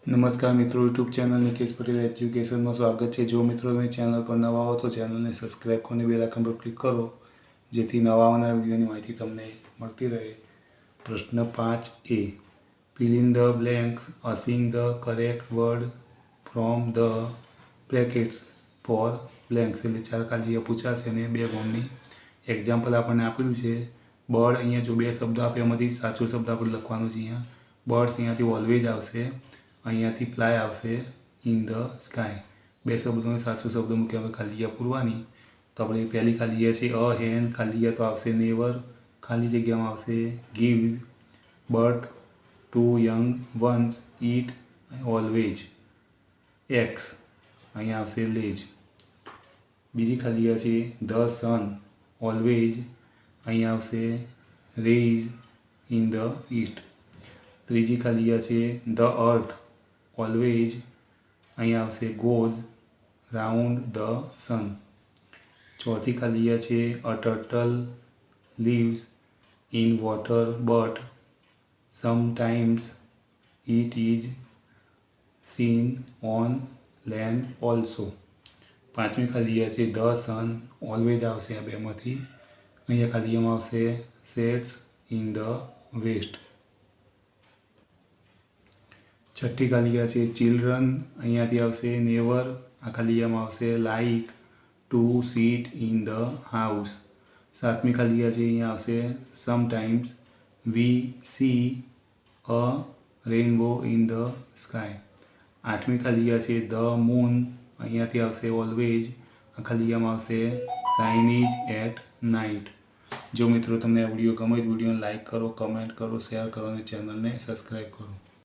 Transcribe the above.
नमस्कार मित्रों, YouTube channel Nikesh Patel education में स्वागत है। जो मित्रों में चैनल पर नवा हो तो चैनल ने सब्सक्राइब कर बेल आइकन पर क्लिक करो, जेथी नवा आवनार विडियोनी माहिती तमने मळती रहे। प्रश्न 5A, fill in the blanks using the correct word from the brackets for blanks। એટલે 4 ખાલી પૂછાશે અને 2 ગુણની એક્ઝામ્પલ આપણને આપેલું છે। બર્ડ, અહીંયા જો 2 શબ્દો આપે એમાંથી સાચો શબ્દ આપણે લખવાનો છે। અહીંયા બર્ડ્સ અહીંયાથી ઓલવેઝ આવશે, અહીંયાથી ફ્લાય આવશે, ઇન ધ સ્કાય। 2 શબ્દોને સાચો શબ્દ મૂકી આપણે ખાલી પૂરવાની। તો આપણે પહેલી ખાલી છે અ હેન, ખાલી તો આવશે નેવર, ખાલી જગ્યામાં આવશે gives, birth to young ones, it always, X અહીંયા આવશે લેજ। બીજી ખાલી છે ધ સન, ઓલવેઝ અહીંયા આવશે રેઇઝ, ઇન ધ ઈસ્ટ। ત્રીજી ખાલી છે ધ અર્થ, ઓલવેઝ અહીંયા આવશે ગોઝ રાઉન્ડ ધ સન। ચોથી ખાલી છે અ turtle lives in water but sometimes it is seen on land also. પાંચમી ખાલી છે ધ સન, ઓલવેઝ આવશે આ બેમાંથી, અહીંયા ખાલીમાં આવશે સેટ્સ ઇન ધ વેસ્ટ। छठी खाली है चिल्ड्रन, अहींयाथी आवशे नेवर, आ खालीयामां आवशे लाइक टू सीट इन ध हाउस। सातमी खाली है अहींया आवशे sometimes we see a rainbow in the sky. आठमी खाली है ध मून, अहींयाथी आवशे ऑलवेज, आ खालीयामां आवशे शाइनीज एट नाइट। जो मित्रों तमने आ विडियो गमे तो विडियो लाइक करो, कमेंट करो, शेयर करो और चैनल ने सब्सक्राइब करो।